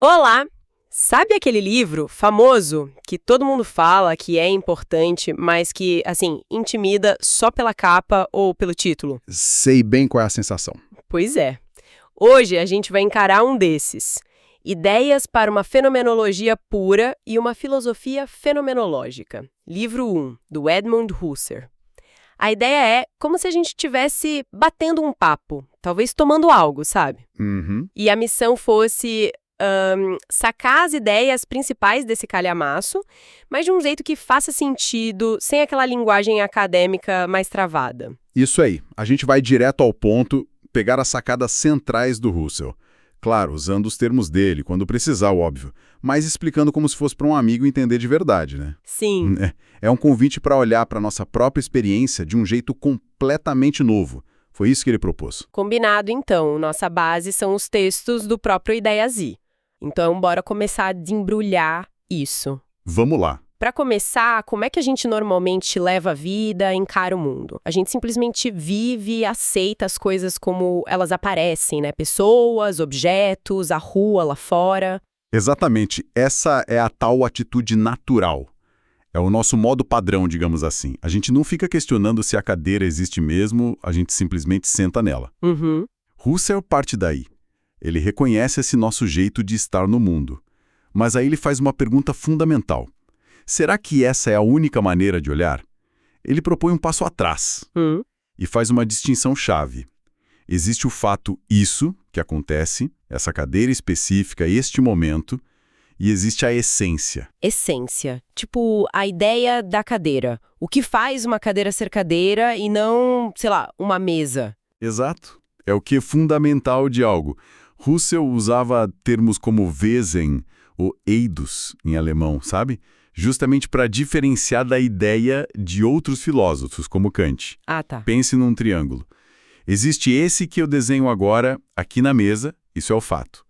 Olá! Sabe aquele livro famoso que todo mundo fala que é importante, mas que, assim, intimida só pela capa ou pelo título? Sei bem qual é a sensação. Pois é. Hoje a gente vai encarar um desses. Ideias para uma fenomenologia pura e uma filosofia fenomenológica. Livro 1, do Edmund Husserl. A ideia é como se a gente estivesse batendo um papo, talvez tomando algo, sabe? Uhum. E a missão fosse sacar as ideias principais desse calhamaço, mas de um jeito que faça sentido, sem aquela linguagem acadêmica mais travada. Isso aí. A gente vai direto ao ponto, pegar as sacadas centrais do Husserl. Claro, usando os termos dele, quando precisar, óbvio, mas explicando como se fosse para um amigo entender de verdade, né? Sim, É um convite para olhar para a nossa própria experiência de um jeito completamente novo. Foi isso que ele propôs. combinado então. Nossa base são os textos do próprio Ideias I. Então, bora começar a desembrulhar isso. Vamos lá. Para começar, como é que a gente normalmente leva a vida, encara o mundo? A gente simplesmente vive e aceita as coisas como elas aparecem, né? Pessoas, objetos, a rua lá fora. Exatamente, essa é a tal atitude natural. É o nosso modo padrão, digamos assim. A gente não fica questionando se a cadeira existe mesmo, a gente simplesmente senta nela. Uhum. Husserl parte daí. Ele reconhece esse nosso jeito de estar no mundo. Mas aí ele faz uma pergunta fundamental. Será que essa é a única maneira de olhar? Ele propõe um passo atrás e faz uma distinção chave. Existe o fato isso, que acontece, essa cadeira específica, este momento, e existe a essência. Essência. Tipo, a ideia da cadeira. O que faz uma cadeira ser cadeira e não, sei lá, uma mesa? Exato. É o que é fundamental de algo. Husserl usava termos como Wesen ou Eidos em alemão, sabe? Justamente para diferenciar da ideia de outros filósofos, como Kant. Ah, tá. Pense num triângulo. Existe esse que eu desenho agora, aqui na mesa, isso é o fato.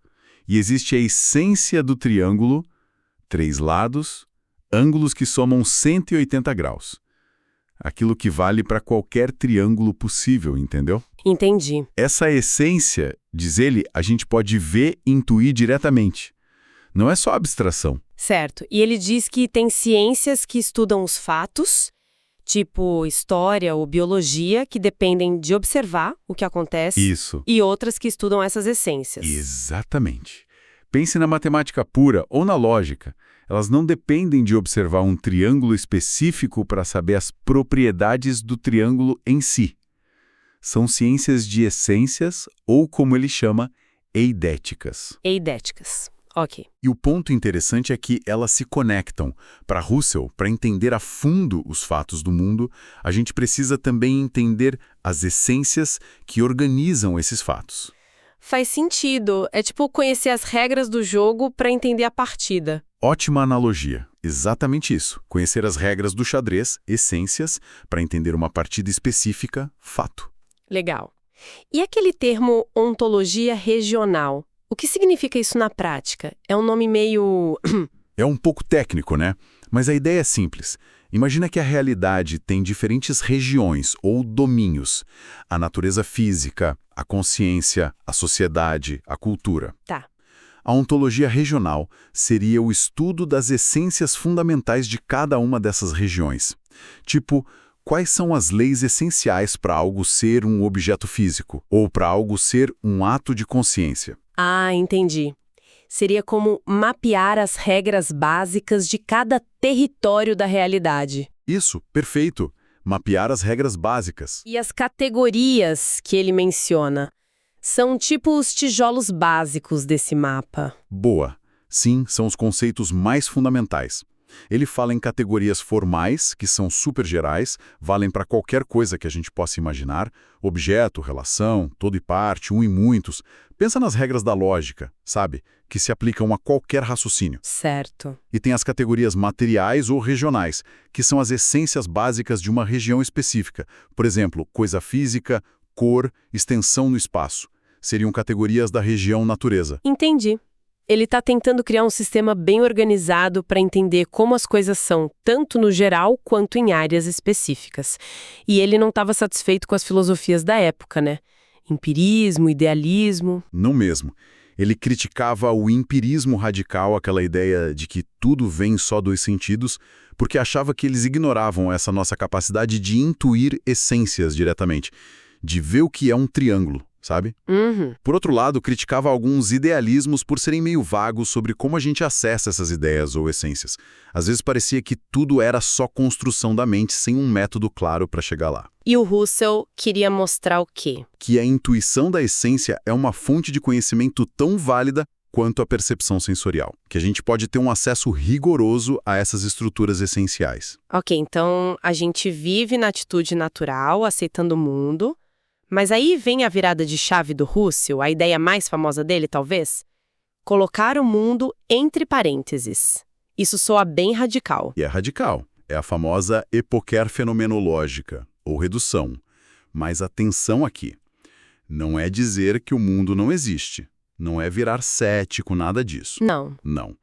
E existe a essência do triângulo, 3 lados, ângulos que somam 180 graus. Aquilo que vale para qualquer triângulo possível, entendeu? Entendi. Essa essência, diz ele, a gente pode ver e intuir diretamente. Não é só abstração. Certo. E ele diz que tem ciências que estudam os fatos, tipo história ou biologia, que dependem de observar o que acontece, Isso. e outras que estudam essas essências. Exatamente. Pense na matemática pura ou na lógica. Elas não dependem de observar um triângulo específico para saber as propriedades do triângulo em si. São ciências de essências, ou como ele chama, eidéticas. Eidéticas. Ok. E o ponto interessante é que elas se conectam. Para Husserl, para entender a fundo os fatos do mundo, a gente precisa também entender as essências que organizam esses fatos. Faz sentido. É tipo conhecer as regras do jogo para entender a partida. Ótima analogia. Exatamente isso. Conhecer as regras do xadrez, essências, para entender uma partida específica, fato. Legal. E aquele termo ontologia regional? O que significa isso na prática? É um nome meio... É um pouco técnico, né? Mas a ideia é simples. Imagina que a realidade tem diferentes regiões ou domínios. A natureza física, a consciência, a sociedade, a cultura. Tá. A ontologia regional seria o estudo das essências fundamentais de cada uma dessas regiões. Tipo, quais são as leis essenciais para algo ser um objeto físico ou para algo ser um ato de consciência? Ah, entendi. Seria como mapear as regras básicas de cada território da realidade. Isso, perfeito. Mapear as regras básicas. E as categorias que ele menciona são tipo os tijolos básicos desse mapa. Boa. Sim, são os conceitos mais fundamentais. Ele fala em categorias formais, que são super gerais, valem para qualquer coisa que a gente possa imaginar, objeto, relação, todo e parte, um e muitos. Pensa nas regras da lógica, sabe? Que se aplicam a qualquer raciocínio. Certo. E tem as categorias materiais ou regionais, que são as essências básicas de uma região específica. Por exemplo, coisa física, cor, extensão no espaço. Seriam categorias da região natureza. Entendi. Ele está tentando criar um sistema bem organizado para entender como as coisas são, tanto no geral quanto em áreas específicas. E ele não estava satisfeito com as filosofias da época, né? Empirismo, idealismo. Não mesmo. Ele criticava o empirismo radical, aquela ideia de que tudo vem só dos sentidos, porque achava que eles ignoravam essa nossa capacidade de intuir essências diretamente, de ver o que é um triângulo, sabe? Uhum. Por outro lado, criticava alguns idealismos por serem meio vagos sobre como a gente acessa essas ideias ou essências. Às vezes parecia que tudo era só construção da mente, sem um método claro para chegar lá. E o Russell queria mostrar o quê? Que a intuição da essência é uma fonte de conhecimento tão válida quanto a percepção sensorial, que a gente pode ter um acesso rigoroso a essas estruturas essenciais. Ok, então a gente vive na atitude natural, aceitando o mundo, mas aí vem a virada de chave do Russell, a ideia mais famosa dele, talvez? Colocar o mundo entre parênteses. Isso soa bem radical. E é radical. É a famosa epoquer fenomenológica, ou redução. Mas atenção aqui. Não é dizer que o mundo não existe. Não é virar cético, nada disso. Não. Não.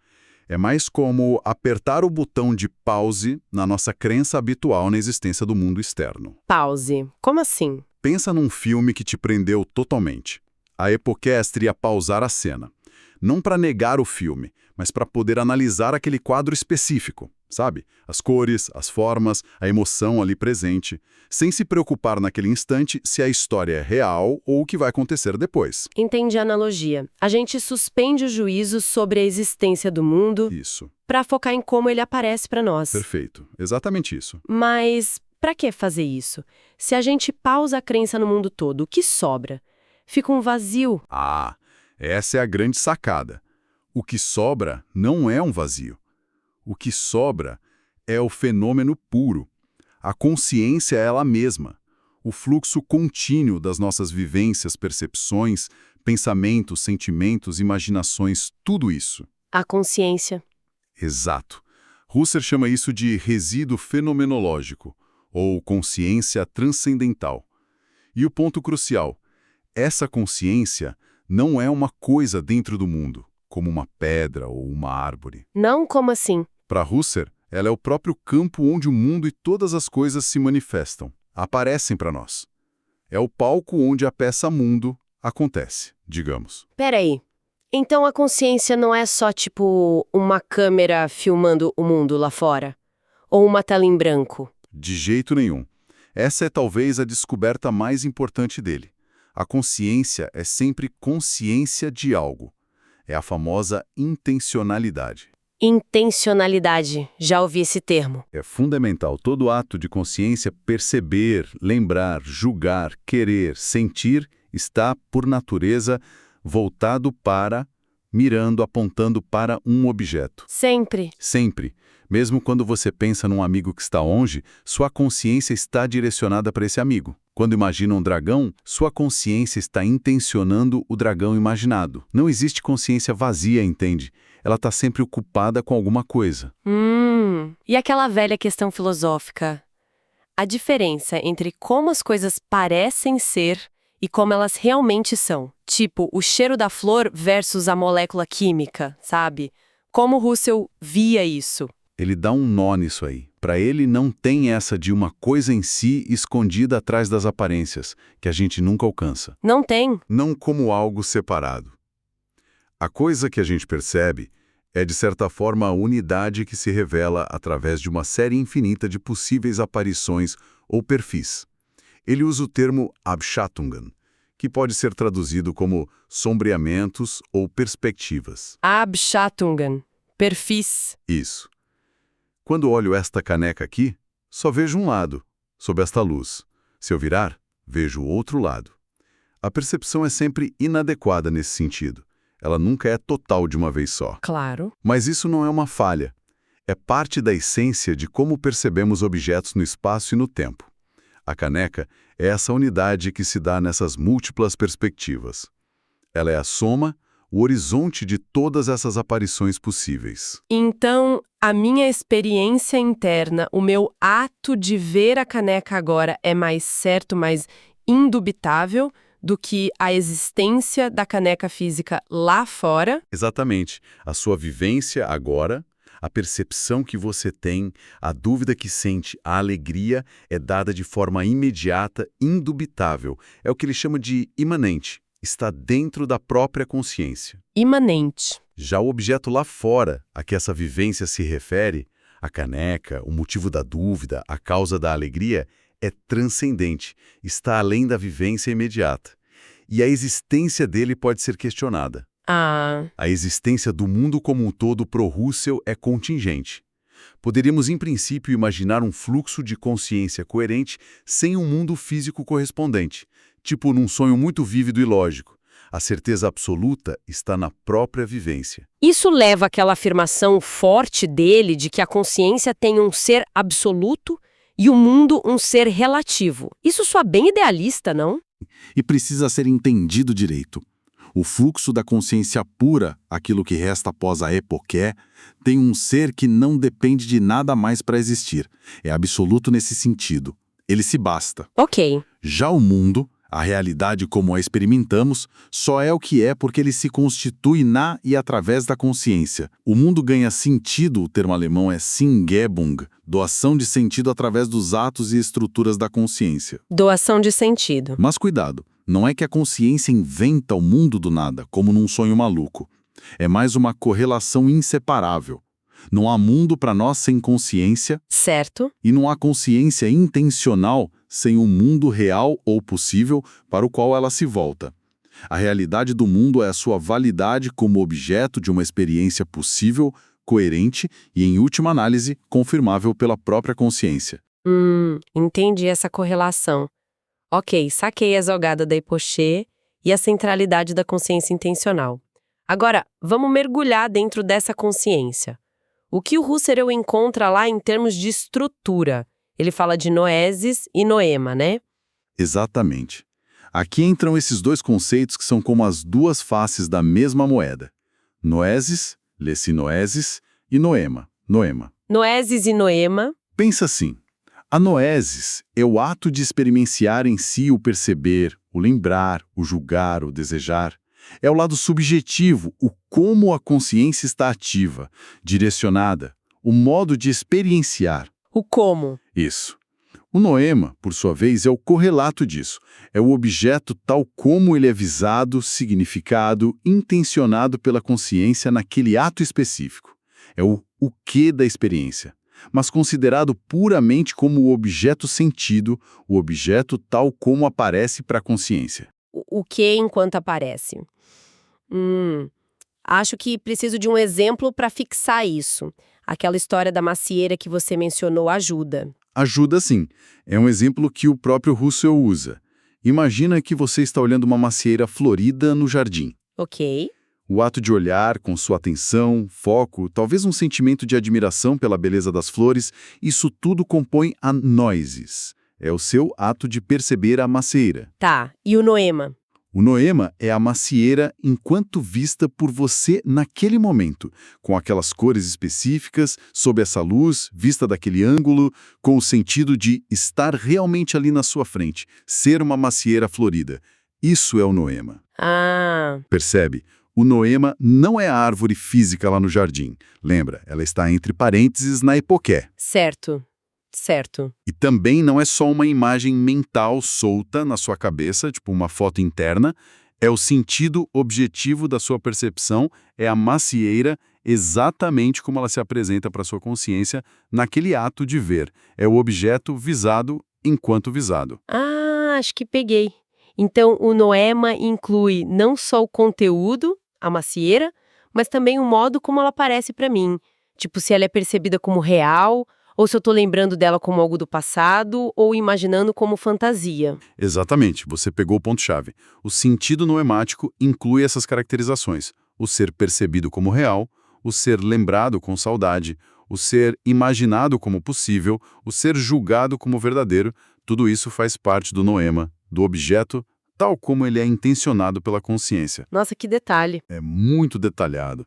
É mais como apertar o botão de pause na nossa crença habitual na existência do mundo externo. Pause. Como assim? Pensa num filme que te prendeu totalmente. A epoquestre ia pausar a cena. Não para negar o filme, mas para poder analisar aquele quadro específico, sabe? As cores, as formas, a emoção ali presente, sem se preocupar naquele instante se a história é real ou o que vai acontecer depois. Entendi a analogia. A gente suspende o juízo sobre a existência do mundo Isso. para focar em como ele aparece para nós. Perfeito. Exatamente isso. Mas para que fazer isso? Se a gente pausa a crença no mundo todo, o que sobra? Fica um vazio. Ah, essa é a grande sacada. O que sobra não é um vazio. O que sobra é o fenômeno puro. A consciência é ela mesma. O fluxo contínuo das nossas vivências, percepções, pensamentos, sentimentos, imaginações, tudo isso. A consciência. Exato. Husserl chama isso de resíduo fenomenológico, ou consciência transcendental. E o ponto crucial, essa consciência não é uma coisa dentro do mundo, como uma pedra ou uma árvore. Não como assim? Para Husserl, ela é o próprio campo onde o mundo e todas as coisas se manifestam, aparecem para nós. É o palco onde a peça mundo acontece, digamos. Peraí. Então a consciência não é só tipo uma câmera filmando o mundo lá fora? Ou uma tela em branco? De jeito nenhum. Essa é talvez a descoberta mais importante dele. A consciência é sempre consciência de algo. É a famosa intencionalidade. Intencionalidade. Já ouvi esse termo. É fundamental todo ato de consciência perceber, lembrar, julgar, querer, sentir, está, por natureza, voltado para, mirando, apontando para um objeto. Sempre. Sempre. Mesmo quando você pensa num amigo que está longe, sua consciência está direcionada para esse amigo. Quando imagina um dragão, sua consciência está intencionando o dragão imaginado. Não existe consciência vazia, entende? Ela está sempre ocupada com alguma coisa. E aquela velha questão filosófica? A diferença entre como as coisas parecem ser e como elas realmente são. Tipo, o cheiro da flor versus a molécula química, sabe? Como Russell via isso? Ele dá um nó nisso aí. Para ele não tem essa de uma coisa em si escondida atrás das aparências, que a gente nunca alcança. Não tem. Não como algo separado. A coisa que a gente percebe é, de certa forma, a unidade que se revela através de uma série infinita de possíveis aparições ou perfis. Ele usa o termo Abschattungen, que pode ser traduzido como sombreamentos ou perspectivas. Abschattungen. Perfis. Isso. Quando olho esta caneca aqui, só vejo um lado, sob esta luz. Se eu virar, vejo o outro lado. A percepção é sempre inadequada nesse sentido. Ela nunca é total de uma vez só. Claro. Mas isso não é uma falha. É parte da essência de como percebemos objetos no espaço e no tempo. A caneca é essa unidade que se dá nessas múltiplas perspectivas. Ela é a soma, o horizonte de todas essas aparições possíveis. Então, a minha experiência interna, o meu ato de ver a caneca agora é mais certo, mais indubitável do que a existência da caneca física lá fora? Exatamente. A sua vivência agora, a percepção que você tem, a dúvida que sente, a alegria é dada de forma imediata, indubitável. É o que ele chama de imanente. está dentro da própria consciência. Imanente. Já o objeto lá fora, a que essa vivência se refere, a caneca, o motivo da dúvida, a causa da alegria, é transcendente, está além da vivência imediata. E a existência dele pode ser questionada. Ah, A existência do mundo como um todo pro Husserl é contingente. Poderíamos, em princípio, imaginar um fluxo de consciência coerente sem um mundo físico correspondente, tipo num sonho muito vívido e lógico. A certeza absoluta está na própria vivência. isso leva àquela afirmação forte dele de que a consciência tem um ser absoluto e o mundo um ser relativo. Isso soa bem idealista, não? E precisa ser entendido direito. O fluxo da consciência pura, aquilo que resta após a epoqué, tem um ser que não depende de nada mais para existir. É absoluto nesse sentido. Ele se basta. Ok. Já o mundo, a realidade como a experimentamos, só é o que é porque ele se constitui na e através da consciência. O mundo ganha sentido, o termo alemão é Sinngebung, doação de sentido através dos atos e estruturas da consciência. Doação de sentido. Mas cuidado, não é que a consciência inventa o mundo do nada, como num sonho maluco. É mais uma correlação inseparável. Não há mundo para nós sem consciência, Certo. e não há consciência intencional sem um mundo real ou possível para o qual ela se volta. A realidade do mundo é a sua validade como objeto de uma experiência possível, coerente e, em última análise, confirmável pela própria consciência. Entendi essa correlação. Ok, saquei a jogada da Hipoché e a centralidade da consciência intencional. Agora, vamos mergulhar dentro dessa consciência. O que o Husserl encontra lá em termos de estrutura? Ele fala de noesis e noema, né? Exatamente. Aqui entram esses dois conceitos que são como as duas faces da mesma moeda. Noesis, lessinoesis, e noema, noema. Noesis e noema. Pensa assim, a noesis é o ato de experienciar em si o perceber, o lembrar, o julgar, o desejar. É o lado subjetivo, o como a consciência está ativa, direcionada, o modo de experienciar. O como. Isso. O noema, por sua vez, é o correlato disso. É o objeto tal como ele é visado, significado, intencionado pela consciência naquele ato específico. É o quê da experiência, mas considerado puramente como o objeto sentido, o objeto tal como aparece para a consciência. O que enquanto aparece? Acho que preciso de um exemplo para fixar isso. Aquela história da macieira que você mencionou ajuda. Ajuda sim. É um exemplo que o próprio Husserl usa. Imagina que você está olhando uma macieira florida no jardim. Ok. O ato de olhar com sua atenção, foco, talvez um sentimento de admiração pela beleza das flores, isso tudo compõe a noesis. É o seu ato de perceber a macieira. Tá, e o noema? O noema é a macieira enquanto vista por você naquele momento, com aquelas cores específicas, sob essa luz, vista daquele ângulo, com o sentido de estar realmente ali na sua frente, ser uma macieira florida. Isso é o noema. Ah, Percebe? O noema não é a árvore física lá no jardim. Lembra, ela está entre parênteses na epoqué. certo. Certo. E também não é só uma imagem mental solta na sua cabeça, tipo uma foto interna, é o sentido objetivo da sua percepção, é a macieira exatamente como ela se apresenta para sua consciência naquele ato de ver. É o objeto visado enquanto visado. Ah, acho que peguei. Então, o noema inclui não só o conteúdo, a macieira, mas também o modo como ela aparece para mim. Tipo, se ela é percebida como real, ou se eu tô lembrando dela como algo do passado, ou imaginando como fantasia. Exatamente, você pegou o ponto-chave. O sentido noemático inclui essas caracterizações. O ser percebido como real, o ser lembrado com saudade, o ser imaginado como possível, o ser julgado como verdadeiro, tudo isso faz parte do noema, do objeto, tal como ele é intencionado pela consciência. Nossa, que detalhe. É muito detalhado.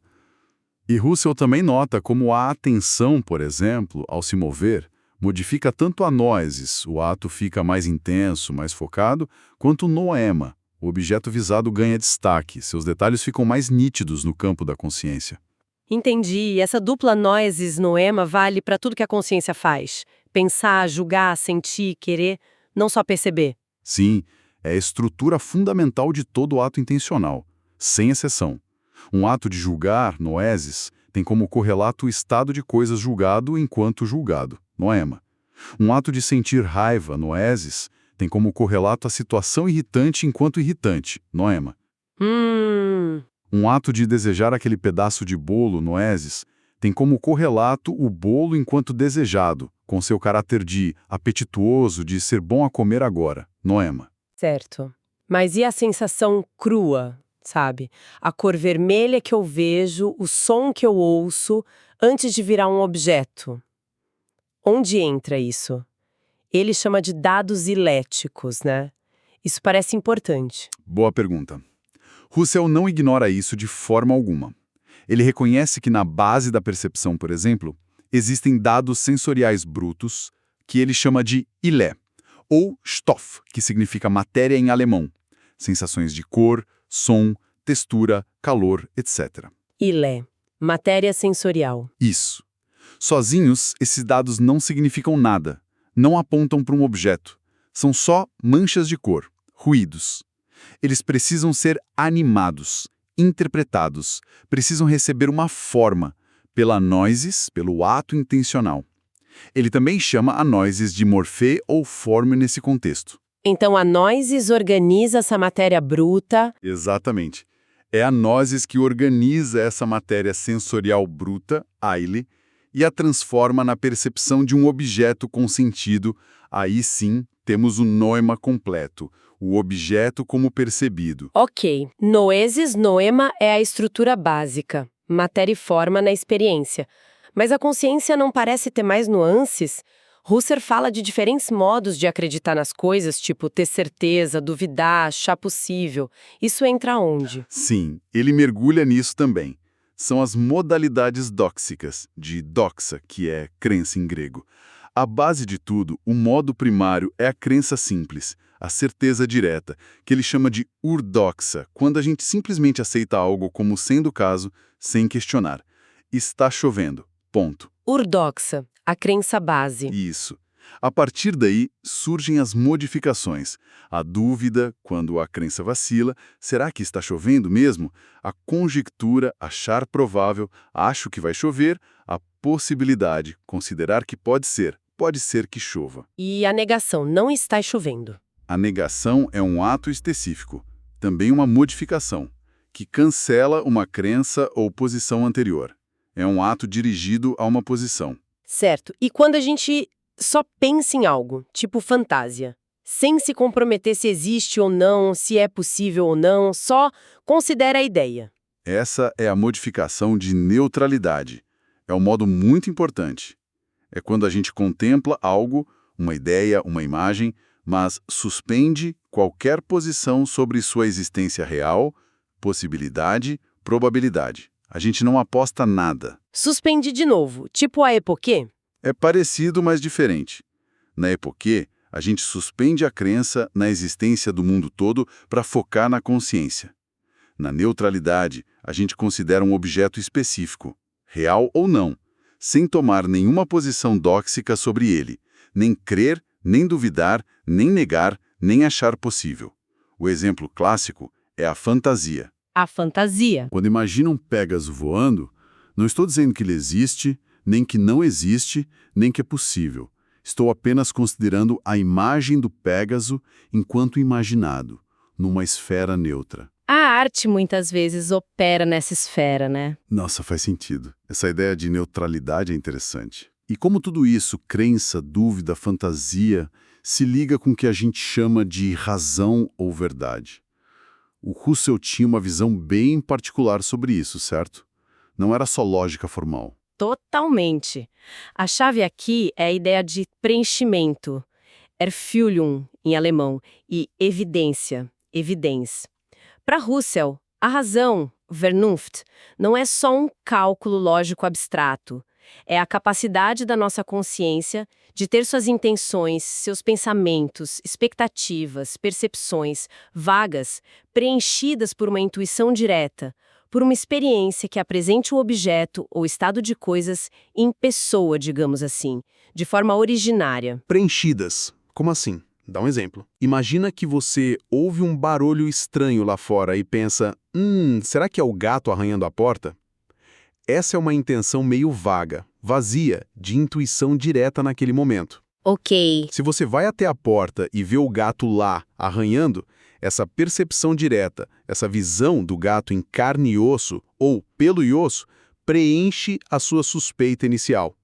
E Husserl também nota como a atenção, por exemplo, ao se mover, modifica tanto a noesis, o ato fica mais intenso, mais focado, quanto o noema, o objeto visado ganha destaque, seus detalhes ficam mais nítidos no campo da consciência. Entendi. Essa dupla noesis-noema vale para tudo que a consciência faz. Pensar, julgar, sentir, querer, não só perceber. Sim, É a estrutura fundamental de todo ato intencional, sem exceção. Um ato de julgar, noesis, tem como correlato o estado de coisas julgado enquanto julgado, noema. Um ato de sentir raiva, noesis, tem como correlato a situação irritante enquanto irritante, noema. Um ato de desejar aquele pedaço de bolo, noesis, tem como correlato o bolo enquanto desejado, com seu caráter de apetituoso, de ser bom a comer agora, noema. Certo. Mas e a sensação crua, sabe? A cor vermelha que eu vejo, o som que eu ouço, antes de virar um objeto? Onde entra isso? Ele chama de dados iléticos, né? Isso parece importante. Boa pergunta. Russell não ignora isso de forma alguma. Ele reconhece que na base da percepção, por exemplo, existem dados sensoriais brutos, que ele chama de ilé, ou Stoff, que significa matéria em alemão. Sensações de cor, som, textura, calor, etc. Ilé, matéria sensorial. Isso. Sozinhos, esses dados não significam nada, não apontam para um objeto. São só manchas de cor, ruídos. Eles precisam ser animados, interpretados, precisam receber uma forma, pela noesis, pelo ato intencional. Ele também chama a noesis de morfê ou forma nesse contexto. Então a noesis organiza essa matéria bruta. Exatamente. É a noesis que organiza essa matéria sensorial bruta, Eile, e a transforma na percepção de um objeto com sentido. Aí sim, temos o noema completo, o objeto como percebido. Ok, noesis, noema é a estrutura básica, matéria e forma na experiência. Mas a consciência não parece ter mais nuances? Husserl fala de diferentes modos de acreditar nas coisas, tipo ter certeza, duvidar, achar possível. Isso entra onde? Sim, ele mergulha nisso também. São as modalidades dóxicas, de doxa, que é crença em grego. A base de tudo, o modo primário, é a crença simples, a certeza direta, que ele chama de urdoxa, quando a gente simplesmente aceita algo como sendo o caso, sem questionar. Está chovendo. Ponto. Urdoxa, a crença base. Isso. A partir daí, surgem as modificações. A dúvida, quando a crença vacila, será que está chovendo mesmo? A conjectura, achar provável, acho que vai chover, a possibilidade, considerar que pode ser que chova. E a negação, não está chovendo. A negação é um ato específico, também uma modificação, que cancela uma crença ou posição anterior. É um ato dirigido a uma posição. Certo. E quando a gente só pensa em algo, tipo fantasia, sem se comprometer se existe ou não, se é possível ou não, só considera a ideia. Essa é a modificação de neutralidade. É um modo muito importante. É quando a gente contempla algo, uma ideia, uma imagem, mas suspende qualquer posição sobre sua existência real, possibilidade, probabilidade. A gente não aposta nada. Suspende de novo, tipo a epoquê? É parecido, mas diferente. Na epoquê, a gente suspende a crença na existência do mundo todo para focar na consciência. Na neutralidade, a gente considera um objeto específico, real ou não, sem tomar nenhuma posição dóxica sobre ele, nem crer, nem duvidar, nem negar, nem achar possível. O exemplo clássico é a fantasia. A fantasia. Quando imagino um Pégaso voando, não estou dizendo que ele existe, nem que não existe, nem que é possível. Estou apenas considerando a imagem do Pégaso enquanto imaginado, numa esfera neutra. A arte muitas vezes opera nessa esfera, né? Nossa, faz sentido. Essa ideia de neutralidade é interessante. E como tudo isso, crença, dúvida, fantasia, se liga com o que a gente chama de razão ou verdade. O Husserl tinha uma visão bem particular sobre isso, certo? Não era só lógica formal. Totalmente. A chave aqui é a ideia de preenchimento, Erfüllung, em alemão, e evidência, evidence. Para Husserl, a razão, Vernunft, não é só um cálculo lógico abstrato. É a capacidade da nossa consciência de ter suas intenções, seus pensamentos, expectativas, percepções vagas, preenchidas por uma intuição direta, por uma experiência que apresente o objeto ou estado de coisas em pessoa, digamos assim, de forma originária. Preenchidas. Como assim? Dá um exemplo. Imagina que você ouve um barulho estranho lá fora e pensa, será que é o gato arranhando a porta? Essa é uma intenção meio vaga, vazia, de intuição direta naquele momento. Ok. Se você vai até a porta e vê o gato lá, arranhando, essa percepção direta, essa visão do gato em carne e osso, ou pelo e osso, preenche a sua suspeita inicial.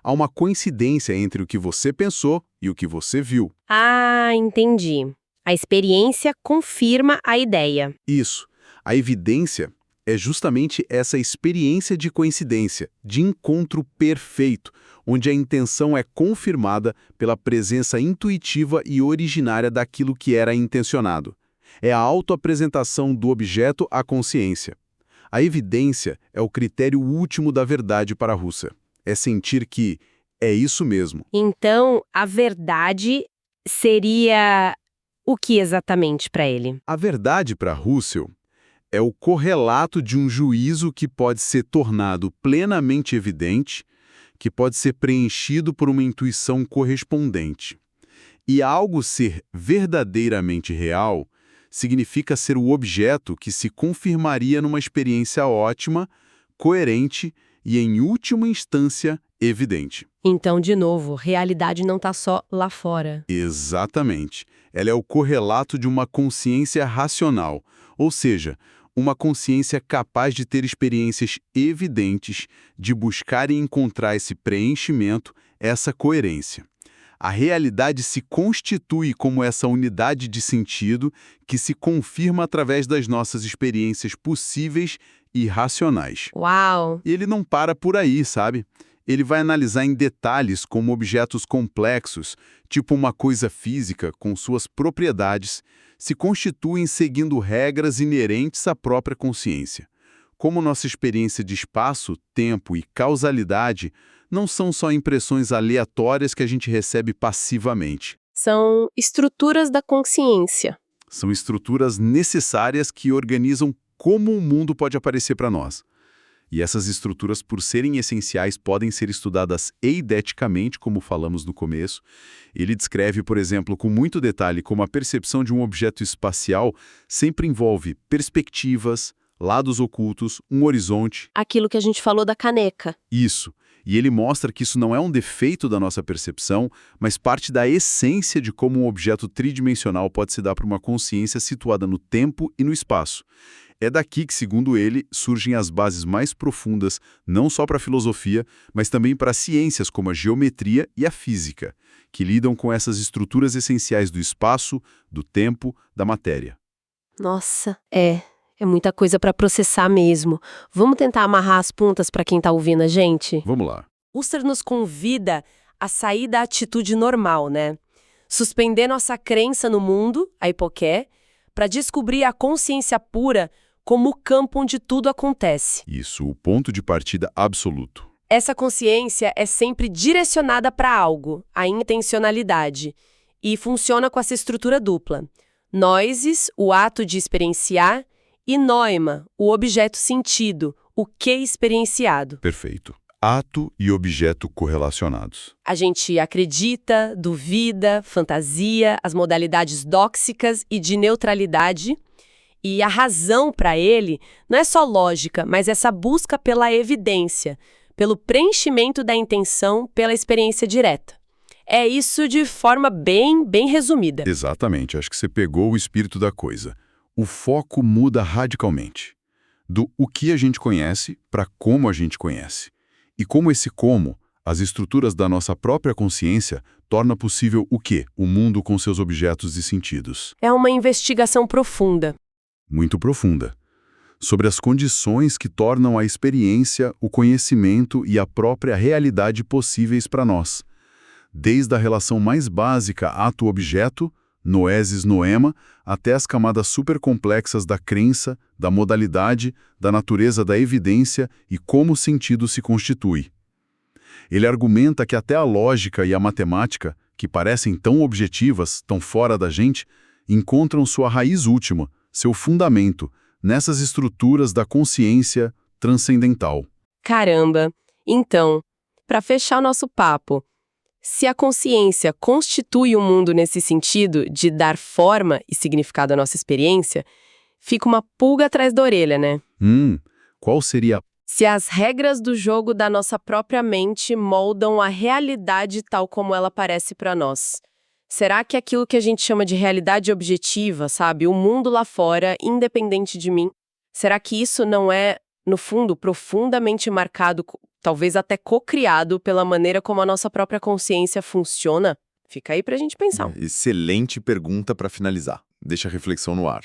Há uma coincidência entre o que você pensou e o que você viu. Ah, entendi. A experiência confirma a ideia. Isso. A evidência é justamente essa experiência de coincidência, de encontro perfeito, onde a intenção é confirmada pela presença intuitiva e originária daquilo que era intencionado. É a autoapresentação do objeto à consciência. A evidência é o critério último da verdade para Husserl. É sentir que é isso mesmo. Então, a verdade seria o que exatamente para ele? A verdade para Husserl é o correlato de um juízo que pode ser tornado plenamente evidente, que pode ser preenchido por uma intuição correspondente. E algo ser verdadeiramente real significa ser o objeto que se confirmaria numa experiência ótima, coerente e, em última instância, evidente. Então, de novo, realidade não está só lá fora. Exatamente. Ela é o correlato de uma consciência racional, ou seja, uma consciência capaz de ter experiências evidentes, de buscar e encontrar esse preenchimento, essa coerência. A realidade se constitui como essa unidade de sentido que se confirma através das nossas experiências possíveis e racionais. Uau! E ele não para por aí, sabe? Ele vai analisar em detalhes como objetos complexos, tipo uma coisa física com suas propriedades, se constituem seguindo regras inerentes à própria consciência. Como nossa experiência de espaço, tempo e causalidade não são só impressões aleatórias que a gente recebe passivamente. São estruturas da consciência. São estruturas necessárias que organizam como o mundo pode aparecer para nós. E essas estruturas, por serem essenciais, podem ser estudadas eideticamente, como falamos no começo. Ele descreve, por exemplo, com muito detalhe como a percepção de um objeto espacial sempre envolve perspectivas, lados ocultos, um horizonte. Aquilo que a gente falou da caneca. Isso. E ele mostra que isso não é um defeito da nossa percepção, mas parte da essência de como um objeto tridimensional pode se dar para uma consciência situada no tempo e no espaço. É daqui que, segundo ele, surgem as bases mais profundas, não só para a filosofia, mas também para ciências como a geometria e a física, que lidam com essas estruturas essenciais do espaço, do tempo, da matéria. Nossa, é muita coisa para processar mesmo. Vamos tentar amarrar as pontas para quem está ouvindo a gente? Vamos lá. Husserl nos convida a sair da atitude normal, né? Suspender nossa crença no mundo, a hipoqué, para descobrir a consciência pura como o campo onde tudo acontece. Isso, o ponto de partida absoluto. Essa consciência é sempre direcionada para algo, a intencionalidade, e funciona com essa estrutura dupla. Noesis, o ato de experienciar, e noema, o objeto sentido, o que experienciado. Perfeito. Ato e objeto correlacionados. A gente acredita, duvida, fantasia, as modalidades dóxicas e de neutralidade. E a razão para ele não é só lógica, mas essa busca pela evidência, pelo preenchimento da intenção pela experiência direta. É isso de forma bem resumida. Exatamente, acho que você pegou o espírito da coisa. O foco muda radicalmente. Do o que a gente conhece para como a gente conhece. E como esse como, as estruturas da nossa própria consciência, torna possível o quê? O mundo com seus objetos e sentidos. É uma investigação profunda. Muito profunda. Sobre as condições que tornam a experiência, o conhecimento e a própria realidade possíveis para nós. Desde a relação mais básica ato-objeto, noesis-noema, até as camadas supercomplexas da crença, da modalidade, da natureza da evidência e como o sentido se constitui. Ele argumenta que até a lógica e a matemática, que parecem tão objetivas, tão fora da gente, encontram sua raiz última, seu fundamento, nessas estruturas da consciência transcendental. Caramba! Então, para fechar o nosso papo, Se a consciência constitui o mundo nesse sentido de dar forma e significado à nossa experiência, fica uma pulga atrás da orelha, né? Qual seria? Se as regras do jogo da nossa própria mente moldam a realidade tal como ela parece para nós, será que aquilo que a gente chama de realidade objetiva, sabe, o mundo lá fora, independente de mim, será que isso não é, no fundo, profundamente marcado, talvez até co-criado pela maneira como a nossa própria consciência funciona? Fica aí pra gente pensar. Excelente pergunta para finalizar. Deixa a reflexão no ar.